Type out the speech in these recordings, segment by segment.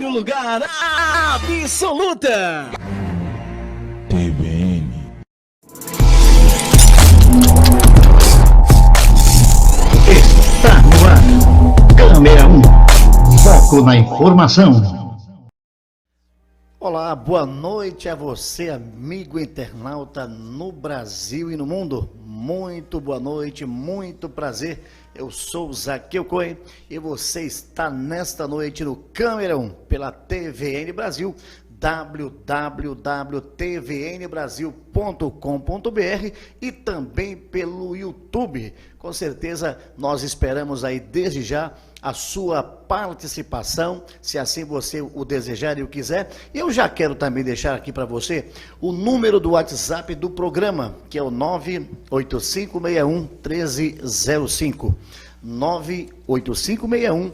Rádio Lugar Absoluta. TVN. Está no ar. Câmera 1. Foco na informação. Olá, boa noite a você, amigo internauta no Brasil e no mundo. Muito boa noite, muito prazer. Eu sou o Zaqueu Cohen e você está nesta noite no Câmera 1 pela TVN Brasil, www.tvnbrasil.com.br e também pelo YouTube. Com certeza nós esperamos aí desde já a sua participação, se assim você o desejar e o quiser. Eu já quero também deixar aqui para você o número do WhatsApp do programa, que é o 98561-1305. 98561-1305.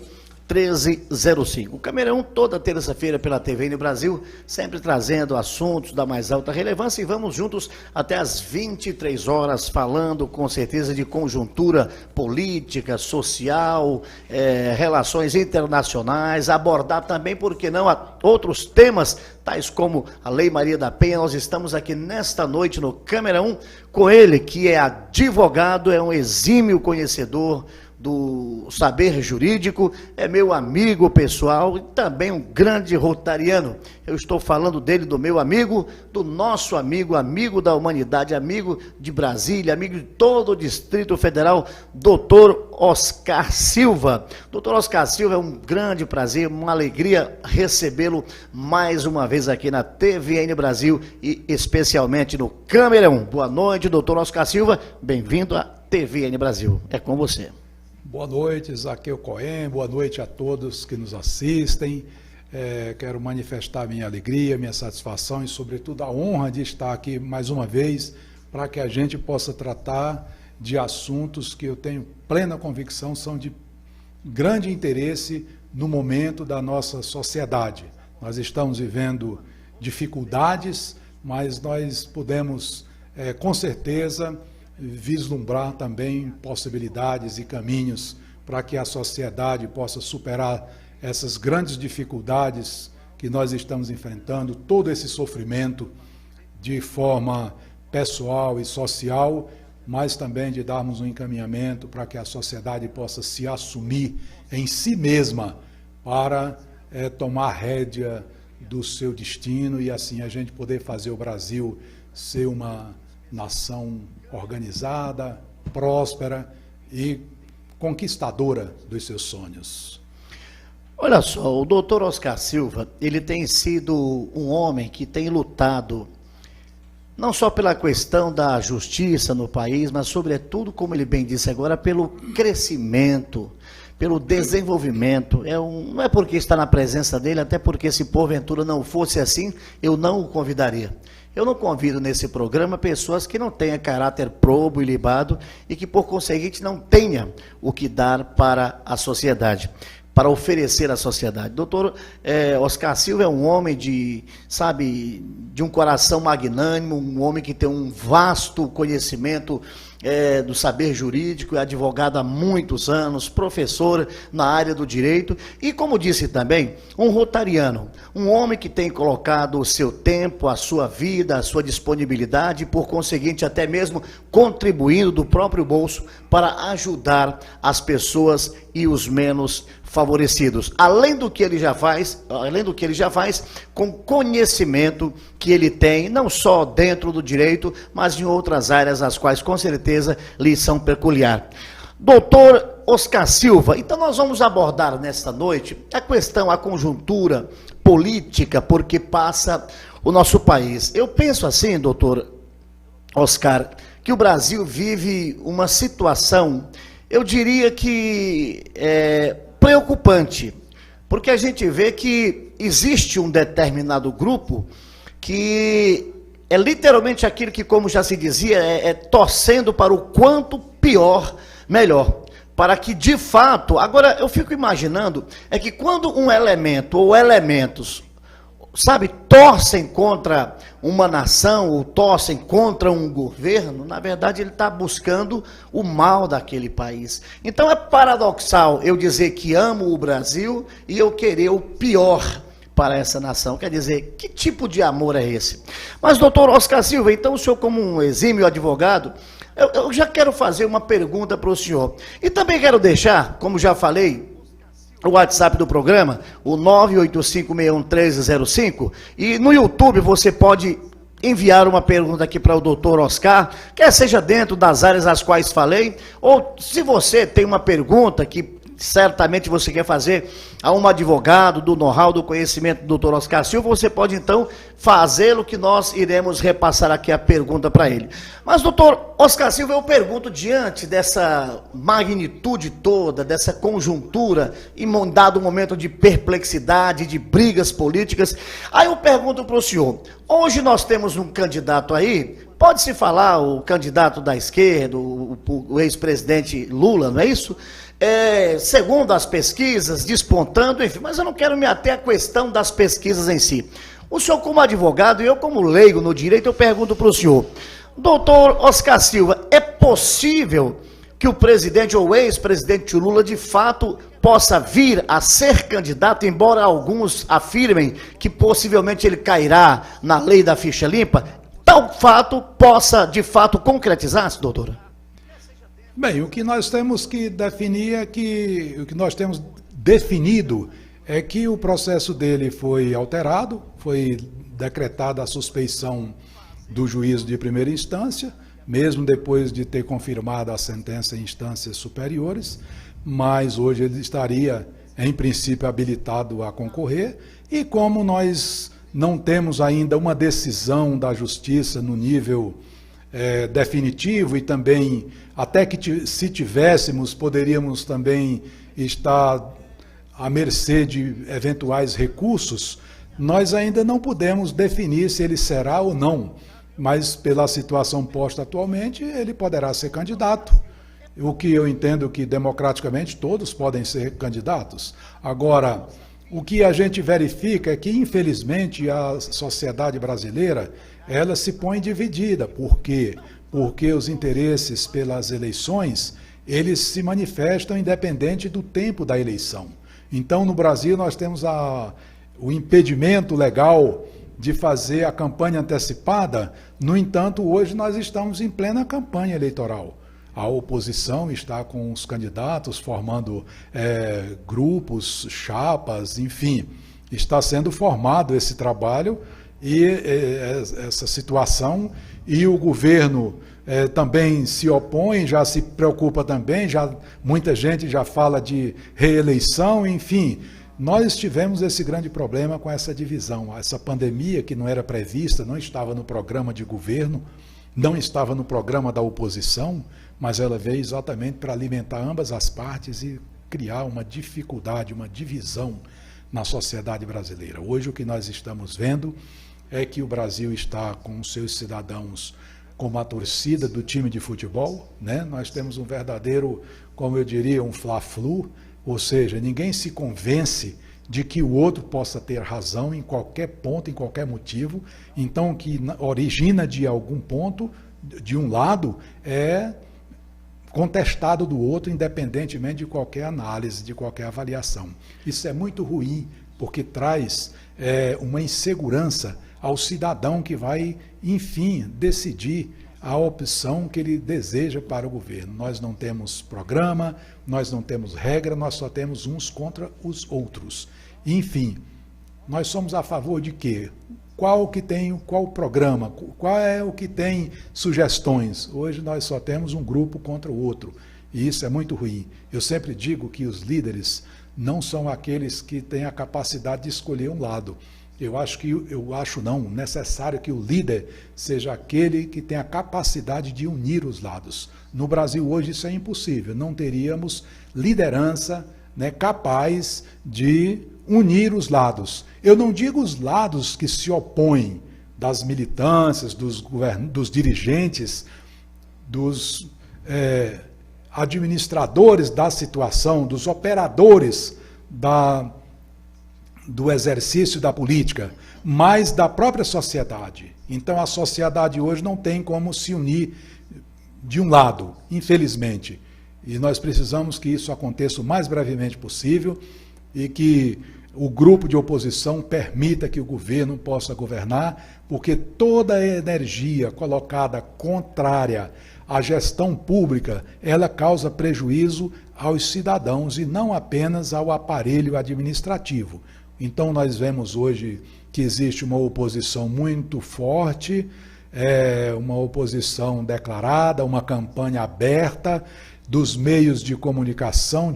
O Câmera 1 toda terça-feira pela TVN Brasil, sempre trazendo assuntos da mais alta relevância, e vamos juntos até às 23 horas, falando com certeza de conjuntura política, social, relações internacionais, abordar também, por que não, outros temas, tais como a Lei Maria da Penha. Nós estamos aqui nesta noite no Câmera 1 com ele, que é advogado, é um exímio conhecedor do saber jurídico, é meu amigo pessoal e também um grande rotariano. Eu estou falando dele, do meu amigo, do nosso amigo, amigo da humanidade, amigo de Brasília, amigo de todo o Distrito Federal, doutor Oscar Silva. Doutor Oscar Silva, é um grande prazer, uma alegria recebê-lo mais uma vez aqui na TVN Brasil e especialmente no Câmera 1. Boa noite, doutor Oscar Silva, bem-vindo à TVN Brasil. É com você. Boa noite, Zaqueu Cohen, boa noite a todos que nos assistem. Quero manifestar minha alegria, minha satisfação e, sobretudo, a honra de estar aqui mais uma vez para que a gente possa tratar de assuntos que eu tenho plena convicção são de grande interesse no momento da nossa sociedade. Nós estamos vivendo dificuldades, mas nós podemos, com certeza, vislumbrar também possibilidades e caminhos para que a sociedade possa superar essas grandes dificuldades que nós estamos enfrentando, todo esse sofrimento de forma pessoal e social, mas também de darmos um encaminhamento para que a sociedade possa se assumir em si mesma para tomar rédea do seu destino e assim a gente poder fazer o Brasil ser uma nação organizada, próspera e conquistadora dos seus sonhos. Olha só, o doutor Oscar Silva, ele tem sido um homem que tem lutado não só pela questão da justiça no país, mas sobretudo, como ele bem disse agora, pelo crescimento, pelo desenvolvimento. Não é porque está na presença dele, até porque se porventura não fosse assim, eu não o convidaria. Eu não convido nesse programa pessoas que não tenham caráter probo e libado e que, por conseguinte, não tenham o que dar para a sociedade, para oferecer à sociedade. Doutor Oscar Silva é um homem de um coração magnânimo, um homem que tem um vasto conhecimento do saber jurídico, é advogado há muitos anos, professor na área do direito e, como disse também, um rotariano, um homem que tem colocado o seu tempo, a sua vida, a sua disponibilidade e, por conseguinte, até mesmo contribuindo do próprio bolso para ajudar as pessoas e os menos favorecidos. Além do que ele já faz, com conhecimento que ele tem, não só dentro do direito, mas em outras áreas, as quais com certeza lhe são peculiar. Doutor Oscar Silva, então nós vamos abordar nesta noite a questão, a conjuntura política por que passa o nosso país. Eu penso assim, doutor Oscar, que o Brasil vive uma situação, eu diria que preocupante, porque a gente vê que existe um determinado grupo que é literalmente aquilo que, como já se dizia, torcendo para o quanto pior, melhor. Para que, de fato, agora eu fico imaginando, que quando um elemento ou elementos, torcem contra uma nação ou torcem contra um governo, na verdade ele está buscando o mal daquele país. Então é paradoxal eu dizer que amo o Brasil e eu querer o pior para essa nação. Quer dizer, que tipo de amor é esse? Mas, doutor Oscar Silva, então o senhor, como um exímio advogado, eu já quero fazer uma pergunta para o senhor. E também quero deixar, como já falei, o WhatsApp do programa, o 985611305, e no YouTube você pode enviar uma pergunta aqui para o doutor Oscar, quer seja dentro das áreas às quais falei, ou se você tem uma pergunta que certamente você quer fazer a um advogado do know-how, do conhecimento do doutor Oscar Silva, você pode então fazê-lo, que nós iremos repassar aqui a pergunta para ele. Mas, doutor Oscar Silva, eu pergunto, diante dessa magnitude toda, dessa conjuntura, em um dado momento de perplexidade, de brigas políticas, aí eu pergunto para o senhor, hoje nós temos um candidato aí, pode-se falar o candidato da esquerda, o ex-presidente Lula, não é isso? Segundo as pesquisas, despontando, enfim, mas eu não quero me ater à questão das pesquisas em si. O senhor, como advogado, e eu, como leigo no direito, eu pergunto para o senhor, doutor Oscar Silva, é possível que o presidente ou ex-presidente Lula, de fato, possa vir a ser candidato, embora alguns afirmem que possivelmente ele cairá na lei da ficha limpa? Tal fato possa, de fato, concretizar-se, doutora? Bem, o que nós temos que definir é que, o que nós temos definido é que o processo dele foi alterado, foi decretada a suspeição do juízo de primeira instância, mesmo depois de ter confirmado a sentença em instâncias superiores, mas hoje ele estaria, em princípio, habilitado a concorrer, e como nós não temos ainda uma decisão da Justiça no nível definitivo, e também, até que se tivéssemos, poderíamos também estar à mercê de eventuais recursos, nós ainda não podemos definir se ele será ou não, mas pela situação posta atualmente, ele poderá ser candidato. O que eu entendo que democraticamente todos podem ser candidatos. Agora, o que a gente verifica é que, infelizmente, a sociedade brasileira, ela se põe dividida. Por quê? Porque os interesses pelas eleições, eles se manifestam independente do tempo da eleição. Então, no Brasil, nós temos o impedimento legal de fazer a campanha antecipada. No entanto, hoje nós estamos em plena campanha eleitoral. A oposição está com os candidatos formando grupos, chapas, enfim, está sendo formado esse trabalho e essa situação, e o governo também se opõe, já se preocupa também, muita gente já fala de reeleição, enfim. Nós tivemos esse grande problema com essa divisão, essa pandemia que não era prevista, não estava no programa de governo, não estava no programa da oposição, mas ela veio exatamente para alimentar ambas as partes e criar uma dificuldade, uma divisão na sociedade brasileira. Hoje o que nós estamos vendo é que o Brasil está com os seus cidadãos como a torcida do time de futebol, né? Nós temos um verdadeiro, como eu diria, um fla-flu, ou seja, ninguém se convence de que o outro possa ter razão em qualquer ponto, em qualquer motivo. Então, o que origina de algum ponto, de um lado, é contestado do outro, independentemente de qualquer análise, de qualquer avaliação. Isso é muito ruim, porque traz uma insegurança ao cidadão que vai, enfim, decidir a opção que ele deseja para o governo. Nós não temos programa, nós não temos regra, nós só temos uns contra os outros. Enfim, nós somos a favor de quê? Qual programa? Qual é o que tem sugestões? Hoje nós só temos um grupo contra o outro, e isso é muito ruim. Eu sempre digo que os líderes não são aqueles que têm a capacidade de escolher um lado. Eu acho não necessário que o líder seja aquele que tem a capacidade de unir os lados. No Brasil hoje isso é impossível, não teríamos liderança, né, capaz de unir os lados. Eu não digo os lados que se opõem, das militâncias, dos dirigentes, dos administradores da situação, dos operadores do exercício da política, mas da própria sociedade. Então a sociedade hoje não tem como se unir de um lado, infelizmente. E nós precisamos que isso aconteça o mais brevemente possível e que o grupo de oposição permita que o governo possa governar, porque toda a energia colocada contrária à gestão pública, ela causa prejuízo aos cidadãos e não apenas ao aparelho administrativo. Então nós vemos hoje que existe uma oposição muito forte, uma oposição declarada, uma campanha aberta dos meios de comunicação,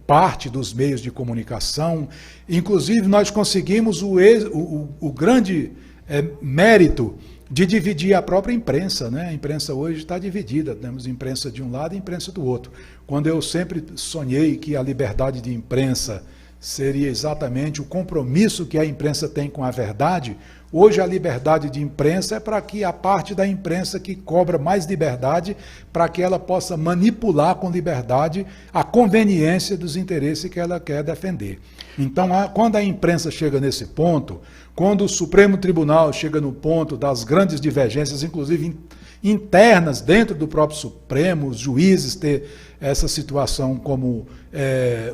parte dos meios de comunicação. Inclusive, nós conseguimos o grande mérito de dividir a própria imprensa, né? A imprensa hoje está dividida, temos imprensa de um lado e imprensa do outro. Quando eu sempre sonhei que a liberdade de imprensa seria exatamente o compromisso que a imprensa tem com a verdade, hoje a liberdade de imprensa é para que a parte da imprensa que cobra mais liberdade, para que ela possa manipular com liberdade a conveniência dos interesses que ela quer defender. Então, quando a imprensa chega nesse ponto, quando o Supremo Tribunal chega no ponto das grandes divergências, inclusive internas dentro do próprio Supremo, os juízes ter essa situação como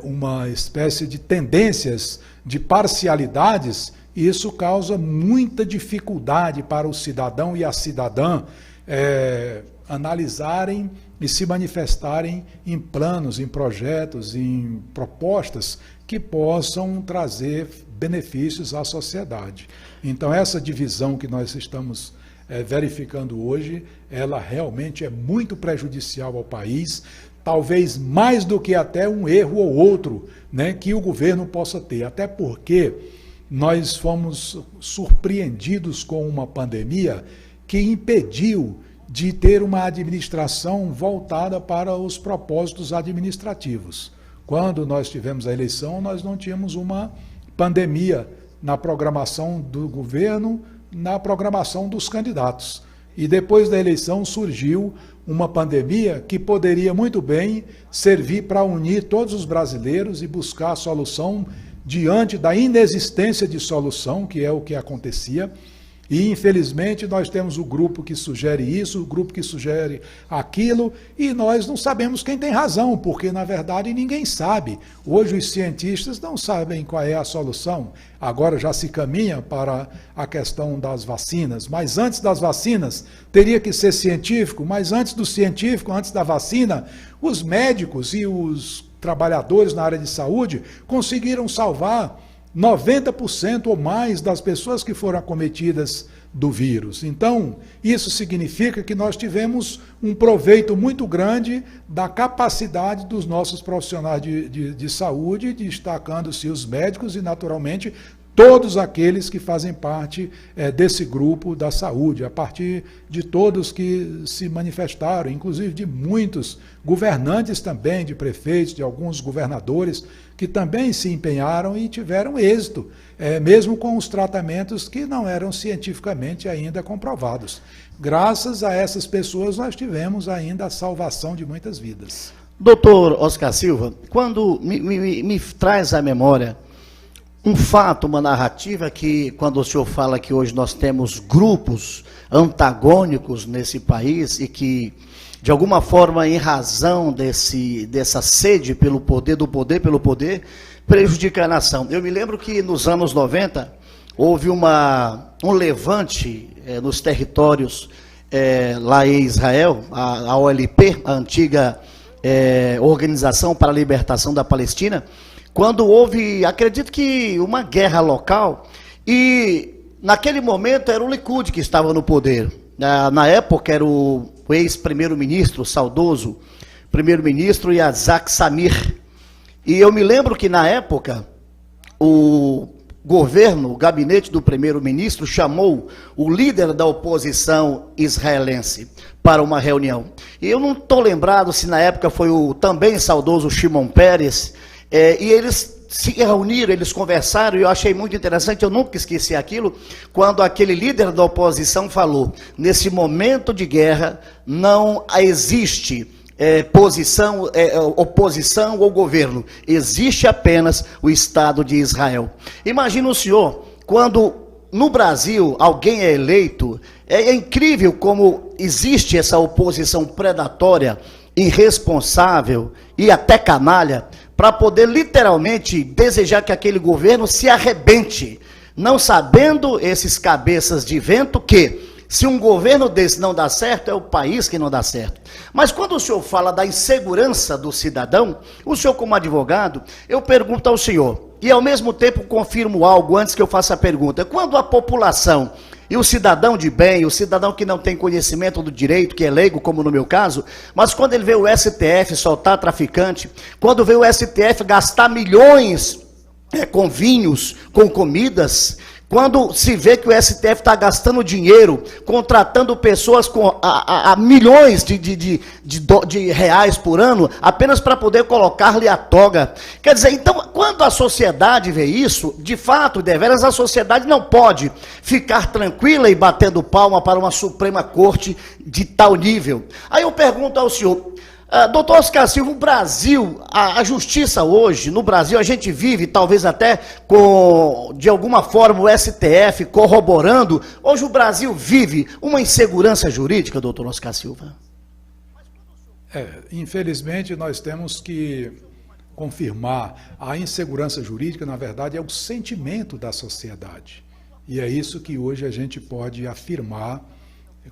uma espécie de tendências de parcialidades, isso causa muita dificuldade para o cidadão e a cidadã analisarem e se manifestarem em planos, em projetos, em propostas que possam trazer benefícios à sociedade. Então, essa divisão que nós estamos verificando hoje, ela realmente é muito prejudicial ao país, talvez mais do que até um erro ou outro, né, que o governo possa ter, até porque nós fomos surpreendidos com uma pandemia que impediu de ter uma administração voltada para os propósitos administrativos. Quando nós tivemos a eleição, nós não tínhamos uma pandemia na programação do governo, na programação dos candidatos. E depois da eleição surgiu uma pandemia que poderia muito bem servir para unir todos os brasileiros e buscar a solução diante da inexistência de solução, que é o que acontecia. E, infelizmente, nós temos o grupo que sugere isso, o grupo que sugere aquilo, e nós não sabemos quem tem razão, porque, na verdade, ninguém sabe. Hoje, os cientistas não sabem qual é a solução. Agora já se caminha para a questão das vacinas, mas antes das vacinas teria que ser científico, mas antes do científico, antes da vacina, os médicos e os trabalhadores na área de saúde conseguiram salvar 90% ou mais das pessoas que foram acometidas do vírus. Então, isso significa que nós tivemos um proveito muito grande da capacidade dos nossos profissionais de saúde, destacando-se os médicos e, naturalmente, todos aqueles que fazem parte desse grupo da saúde, a partir de todos que se manifestaram, inclusive de muitos governantes também, de prefeitos, de alguns governadores, que também se empenharam e tiveram êxito, mesmo com os tratamentos que não eram cientificamente ainda comprovados. Graças a essas pessoas, nós tivemos ainda a salvação de muitas vidas. Doutor Oscar Silva, quando me traz à memória um fato, uma narrativa que, quando o senhor fala que hoje nós temos grupos antagônicos nesse país e que, de alguma forma, em razão dessa sede pelo poder, do poder pelo poder, prejudica a nação. Eu me lembro que nos anos 90 houve um levante nos territórios lá em Israel, a OLP, a antiga Organização para a Libertação da Palestina, quando houve, acredito que, uma guerra local, e naquele momento era o Likud que estava no poder. Na época era o ex-primeiro-ministro, saudoso primeiro-ministro Yitzhak Samir. E eu me lembro que na época o governo, o gabinete do primeiro-ministro chamou o líder da oposição israelense para uma reunião. E eu não estou lembrado se na época foi o também saudoso Shimon Peres, e eles se reuniram, eles conversaram, e eu achei muito interessante, eu nunca esqueci aquilo, quando aquele líder da oposição falou: nesse momento de guerra não existe oposição ao governo, existe apenas o Estado de Israel. Imagina o senhor, quando no Brasil alguém é eleito, é incrível como existe essa oposição predatória, irresponsável e até canalha, para poder literalmente desejar que aquele governo se arrebente, não sabendo esses cabeças de vento que, se um governo desse não dá certo, é o país que não dá certo. Mas quando o senhor fala da insegurança do cidadão, o senhor como advogado, eu pergunto ao senhor, e ao mesmo tempo confirmo algo antes que eu faça a pergunta. Quando a população e o cidadão de bem, o cidadão que não tem conhecimento do direito, que é leigo, como no meu caso, mas quando ele vê o STF soltar traficante, quando vê o STF gastar milhões com vinhos, com comidas, quando se vê que o STF está gastando dinheiro, contratando pessoas com a milhões de reais por ano, apenas para poder colocar-lhe a toga. Quer dizer, então, quando a sociedade vê isso, de fato, deveras, a sociedade não pode ficar tranquila e batendo palma para uma Suprema Corte de tal nível. Aí eu pergunto ao senhor, doutor Oscar Silva, o Brasil, a justiça hoje, no Brasil, a gente vive, talvez até com, de alguma forma, o STF corroborando, hoje o Brasil vive uma insegurança jurídica, doutor Oscar Silva? Infelizmente, nós temos que confirmar a insegurança jurídica, na verdade, é o sentimento da sociedade. E é isso que hoje a gente pode afirmar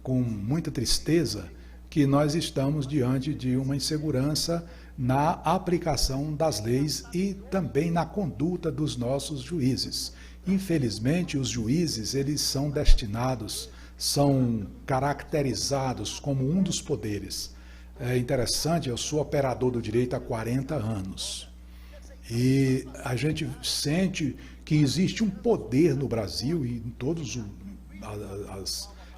com muita tristeza, que nós estamos diante de uma insegurança na aplicação das leis e também na conduta dos nossos juízes. Infelizmente, os juízes, eles são destinados, são caracterizados como um dos poderes. É interessante, eu sou operador do direito há 40 anos. E a gente sente que existe um poder no Brasil e em todas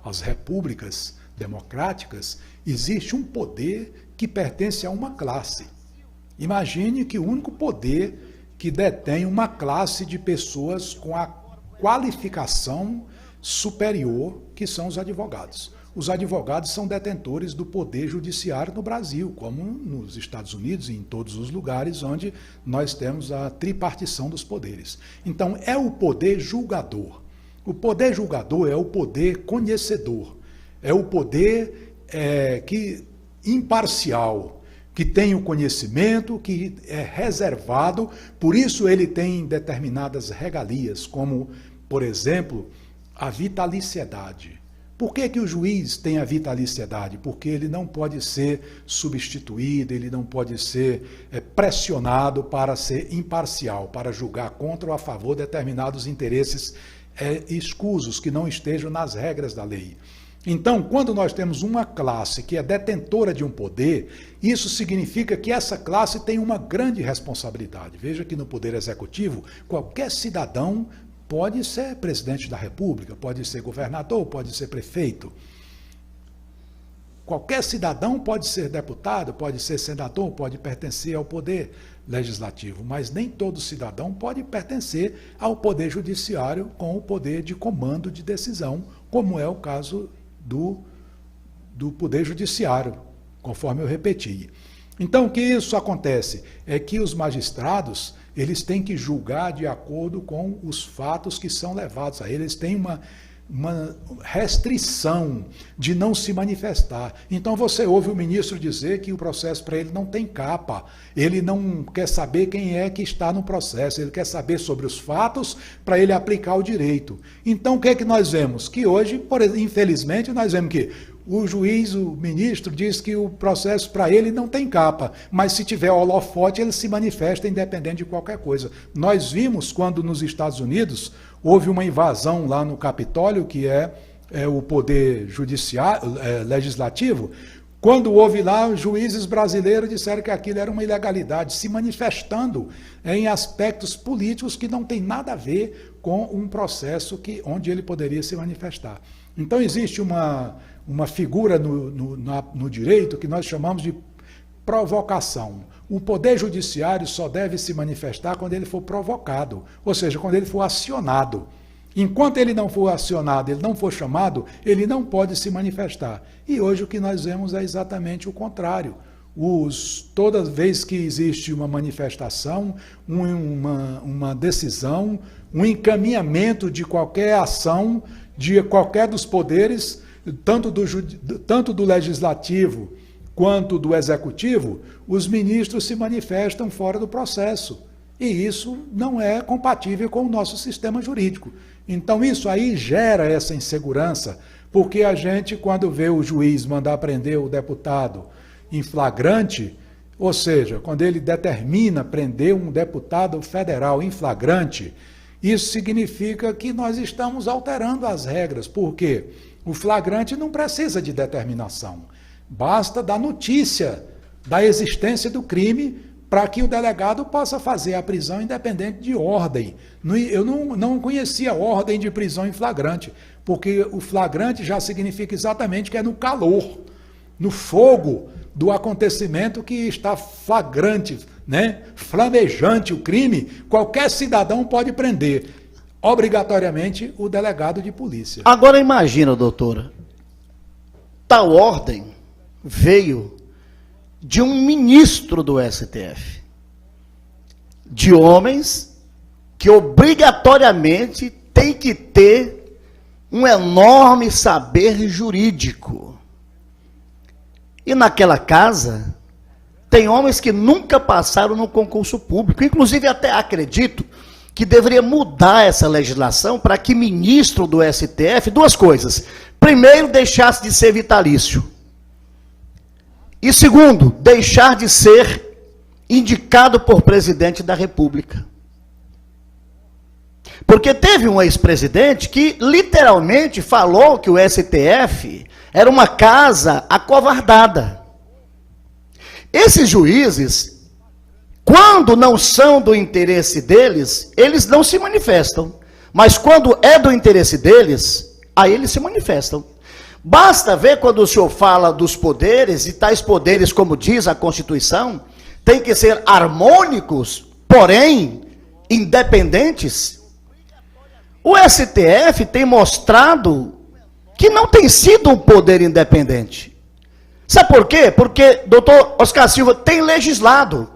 as repúblicas democráticas, existe um poder que pertence a uma classe. Imagine que o único poder que detém uma classe de pessoas com a qualificação superior, que são os advogados. Os advogados são detentores do poder judiciário no Brasil, como nos Estados Unidos e em todos os lugares onde nós temos a tripartição dos poderes. Então, é o poder julgador. O poder julgador é o poder conhecedor. É o poder que imparcial, que tem o conhecimento, que é reservado, por isso ele tem determinadas regalias, como, por exemplo, a vitaliciedade. Por que o juiz tem a vitaliciedade? Porque ele não pode ser substituído, ele não pode ser pressionado para ser imparcial, para julgar contra ou a favor de determinados interesses escusos, que não estejam nas regras da lei. Então, quando nós temos uma classe que é detentora de um poder, isso significa que essa classe tem uma grande responsabilidade. Veja que no Poder Executivo, qualquer cidadão pode ser presidente da República, pode ser governador, pode ser prefeito. Qualquer cidadão pode ser deputado, pode ser senador, pode pertencer ao Poder Legislativo, mas nem todo cidadão pode pertencer ao Poder Judiciário com o poder de comando de decisão, como é o caso do Poder Judiciário, conforme eu repeti. Então, o que isso acontece? É que os magistrados, eles têm que julgar de acordo com os fatos que são levados a eles. Eles têm uma restrição de não se manifestar. Então, você ouve o ministro dizer que o processo para ele não tem capa. Ele não quer saber quem é que está no processo. Ele quer saber sobre os fatos para ele aplicar o direito. Então, o que é que nós vemos? Que hoje, infelizmente, nós vemos que o juiz, o ministro, diz que o processo para ele não tem capa, mas se tiver holofote, ele se manifesta independente de qualquer coisa. Nós vimos quando nos Estados Unidos houve uma invasão lá no Capitólio, que é o poder judiciário, legislativo, quando houve lá, os juízes brasileiros disseram que aquilo era uma ilegalidade, se manifestando em aspectos políticos que não tem nada a ver com um processo onde ele poderia se manifestar. Então existe uma figura no direito que nós chamamos de provocação. O Poder Judiciário só deve se manifestar quando ele for provocado, ou seja, quando ele for acionado. Enquanto ele não for acionado, ele não for chamado, ele não pode se manifestar. E hoje o que nós vemos é exatamente o contrário. Toda vez que existe uma manifestação, uma decisão, um encaminhamento de qualquer ação, de qualquer dos poderes, tanto do legislativo quanto do executivo, os ministros se manifestam fora do processo. E isso não é compatível com o nosso sistema jurídico. Então isso aí gera essa insegurança, porque a gente, quando vê o juiz mandar prender o deputado em flagrante, ou seja, quando ele determina prender um deputado federal em flagrante, isso significa que nós estamos alterando as regras. Por quê? O flagrante não precisa de determinação. Basta dar notícia da existência do crime para que o delegado possa fazer a prisão independente de ordem. Eu não conhecia ordem de prisão em flagrante, porque o flagrante já significa exatamente que é no calor, no fogo do acontecimento que está flagrante, né? Flamejante o crime, qualquer cidadão pode prender, obrigatoriamente o delegado de polícia. Agora imagina, doutora, tal ordem veio de um ministro do STF, de homens que obrigatoriamente tem que ter um enorme saber jurídico. E naquela casa tem homens que nunca passaram no concurso público. Inclusive até acredito que deveria mudar essa legislação para que ministro do STF, duas coisas. Primeiro, deixasse de ser vitalício. E segundo, deixar de ser indicado por presidente da República. Porque teve um ex-presidente que literalmente falou que o STF era uma casa acovardada. Esses juízes, quando não são do interesse deles, eles não se manifestam. Mas quando é do interesse deles, aí eles se manifestam. Basta ver quando o senhor fala dos poderes, e tais poderes, como diz a Constituição, têm que ser harmônicos, porém independentes. O STF tem mostrado que não tem sido um poder independente. Sabe por quê? Porque, doutor Oscar Silva, tem legislado.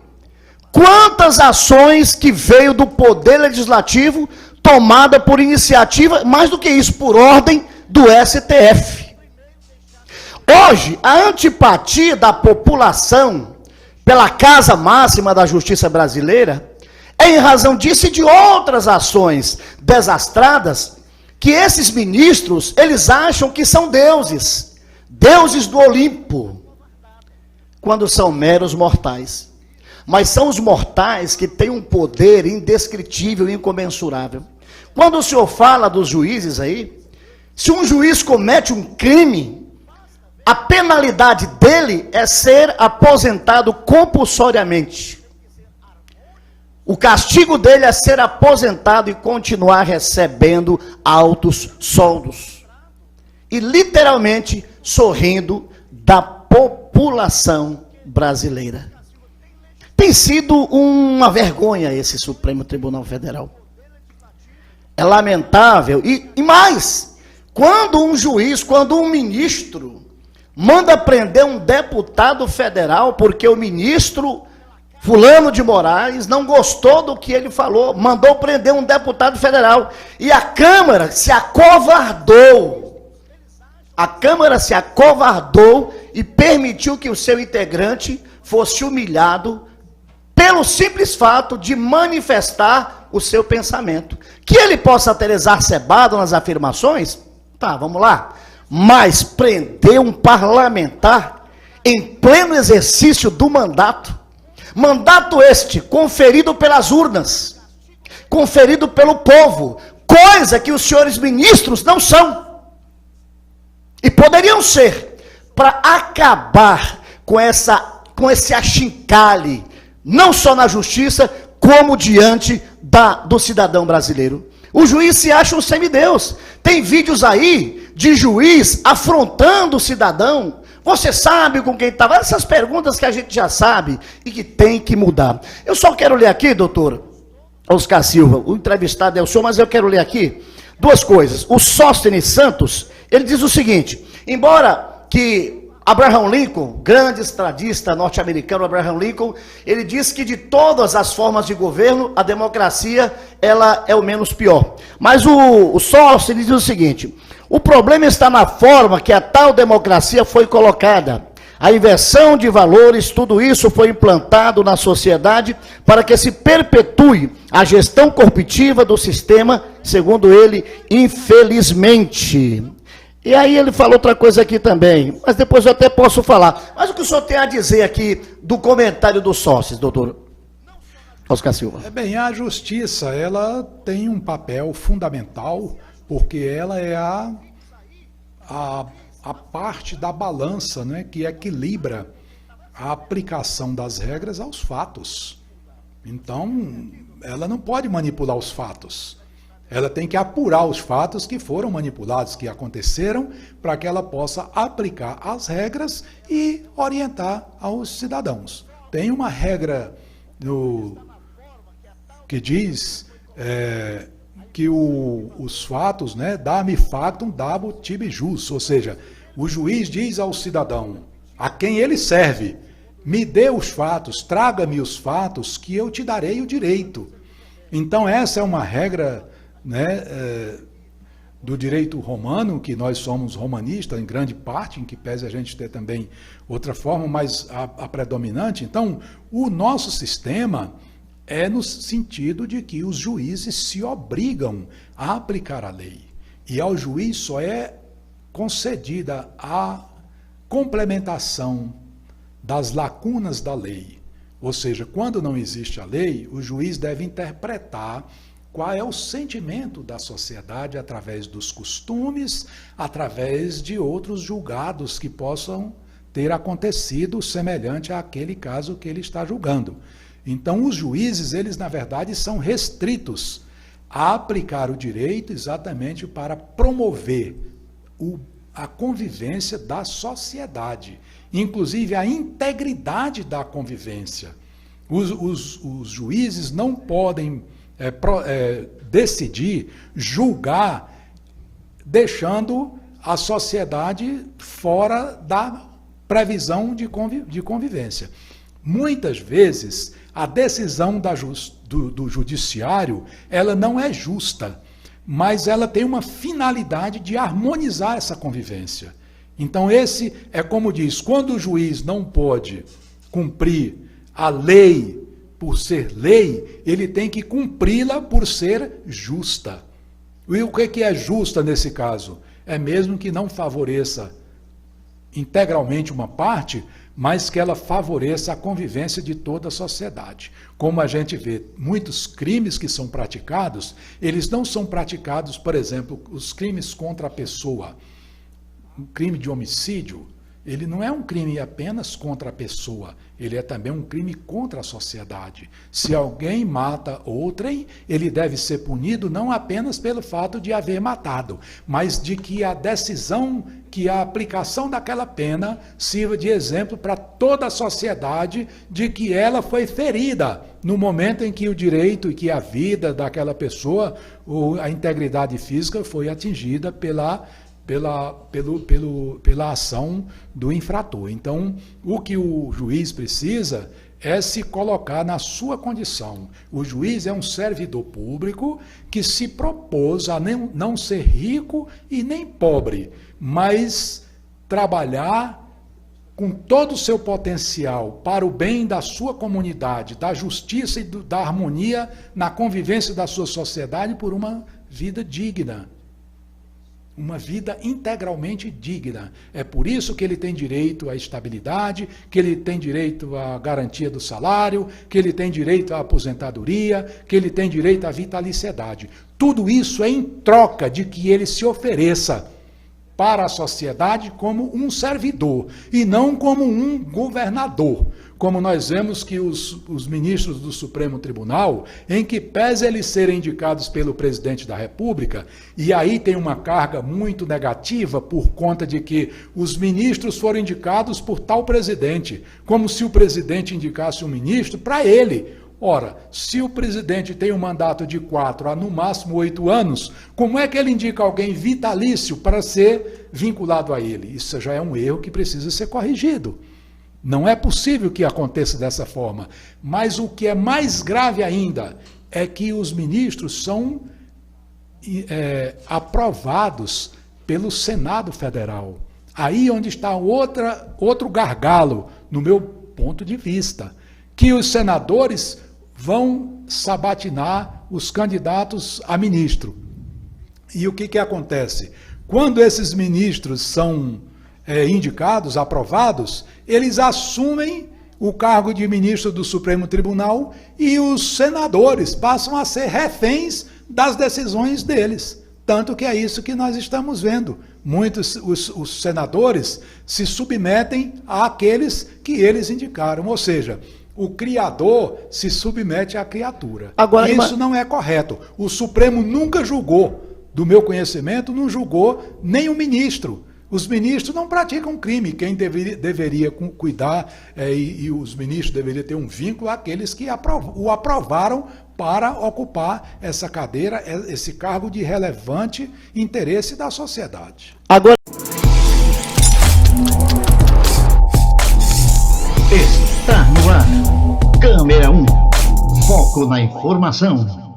Quantas ações que veio do poder legislativo, tomada por iniciativa, mais do que isso, por ordem do STF. Hoje, a antipatia da população pela Casa Máxima da Justiça Brasileira é em razão disso e de outras ações desastradas que esses ministros, eles acham que são deuses, deuses do Olimpo, quando são meros mortais. Mas são os mortais que têm um poder indescritível e incomensurável. Quando o senhor fala dos juízes aí, se um juiz comete um crime, a penalidade dele é ser aposentado compulsoriamente. O castigo dele é ser aposentado e continuar recebendo altos soldos. E literalmente sorrindo da população brasileira. Tem sido uma vergonha esse Supremo Tribunal Federal. É lamentável. E mais, quando um juiz, quando um ministro manda prender um deputado federal porque o ministro Fulano de Moraes não gostou do que ele falou, mandou prender um deputado federal. E a Câmara se acovardou. A Câmara se acovardou e permitiu que o seu integrante fosse humilhado pelo simples fato de manifestar o seu pensamento. Que ele possa ter exacerbado nas afirmações, tá, vamos lá. Mas prender um parlamentar em pleno exercício do mandato, mandato este conferido pelas urnas, conferido pelo povo, coisa que os senhores ministros não são, e poderiam ser, para acabar com esse achincalhe, não só na justiça, como diante do cidadão brasileiro. O juiz se acha um semideus. Tem vídeos aí de juiz afrontando o cidadão. Você sabe com quem estava? Essas perguntas que a gente já sabe e que tem que mudar. Eu só quero ler aqui, doutor Oscar Silva, o entrevistado é o senhor, mas eu quero ler aqui duas coisas. O Sóstenes Santos, ele diz o seguinte: embora que Abraham Lincoln, grande estadista norte-americano Abraham Lincoln, ele diz que de todas as formas de governo, a democracia, ela é o menos pior. Mas o Sóstenes diz o seguinte: o problema está na forma que a tal democracia foi colocada. a inversão de valores, tudo isso foi implantado na sociedade para que se perpetue a gestão corporativa do sistema, segundo ele, infelizmente. E aí ele falou outra coisa aqui também, mas depois eu até posso falar. Mas o que o senhor tem a dizer aqui do comentário dos sócios, doutor Oscar Silva? Bem, a justiça, ela tem um papel fundamental, porque ela é a parte da balança, né, que equilibra a aplicação das regras aos fatos. Então, ela não pode manipular os fatos. Ela tem que apurar os fatos que foram manipulados, que aconteceram, para que ela possa aplicar as regras e orientar aos cidadãos. Tem uma regra que diz que os fatos, né, dami factum dabo tibi jus, ou seja, o juiz diz ao cidadão, a quem ele serve, me dê os fatos, traga-me os fatos, que eu te darei o direito. Então essa é uma regra, né, do direito romano, que nós somos romanistas em grande parte, em que pese a gente ter também outra forma, mas a predominante. Então, o nosso sistema é no sentido de que os juízes se obrigam a aplicar a lei. E ao juiz só é concedida a complementação das lacunas da lei. Ou seja, quando não existe a lei, o juiz deve interpretar qual é o sentimento da sociedade através dos costumes, através de outros julgados que possam ter acontecido semelhante àquele caso que ele está julgando. Então, os juízes, eles, na verdade, são restritos a aplicar o direito exatamente para promover a convivência da sociedade, inclusive a integridade da convivência. Os juízes não podem decidir, julgar, deixando a sociedade fora da previsão de convivência. Muitas vezes, a decisão do judiciário, ela não é justa, mas ela tem uma finalidade de harmonizar essa convivência. Então esse é como diz, quando o juiz não pode cumprir a lei por ser lei, ele tem que cumpri-la por ser justa. E o que é justa nesse caso? É mesmo que não favoreça integralmente uma parte, mas que ela favoreça a convivência de toda a sociedade. Como a gente vê, muitos crimes que são praticados, eles não são praticados, por exemplo, os crimes contra a pessoa. Um crime de homicídio, ele não é um crime apenas contra a pessoa, ele é também um crime contra a sociedade. Se alguém mata outrem, ele deve ser punido não apenas pelo fato de haver matado, mas de que a decisão, que a aplicação daquela pena sirva de exemplo para toda a sociedade de que ela foi ferida no momento em que o direito e que a vida daquela pessoa, ou a integridade física foi atingida pela ação do infrator. Então, o que o juiz precisa é se colocar na sua condição. O juiz é um servidor público que se propôs a não ser rico e nem pobre, mas trabalhar com todo o seu potencial para o bem da sua comunidade, da justiça e da harmonia na convivência da sua sociedade por uma vida digna. Uma vida integralmente digna. É por isso que ele tem direito à estabilidade, que ele tem direito à garantia do salário, que ele tem direito à aposentadoria, que ele tem direito à vitaliciedade. Tudo isso é em troca de que ele se ofereça para a sociedade como um servidor e não como um governador. Como nós vemos que os ministros do Supremo Tribunal, em que pese eles serem indicados pelo presidente da República, e aí tem uma carga muito negativa por conta de que os ministros foram indicados por tal presidente, como se o presidente indicasse um ministro para ele. Ora, se o presidente tem um mandato de 4 a no máximo 8 anos, como é que ele indica alguém vitalício para ser vinculado a ele? Isso já é um erro que precisa ser corrigido. Não é possível que aconteça dessa forma. Mas o que é mais grave ainda é que os ministros são aprovados pelo Senado Federal. Aí onde está outro gargalo, no meu ponto de vista, que os senadores vão sabatinar os candidatos a ministro. E o que acontece? Quando esses ministros são indicados, aprovados, eles assumem o cargo de ministro do Supremo Tribunal e os senadores passam a ser reféns das decisões deles. Tanto que é isso que nós estamos vendo. Muitos, os senadores se submetem àqueles que eles indicaram, ou seja, o criador se submete à criatura. Agora, isso não é correto. O Supremo nunca julgou, do meu conhecimento, não julgou nem o ministro. Os ministros não praticam crime. Quem deveria cuidar e os ministros deveriam ter um vínculo àqueles que o aprovaram para ocupar essa cadeira, esse cargo de relevante interesse da sociedade. Agora... Está no ar. Câmera 1. Foco na informação.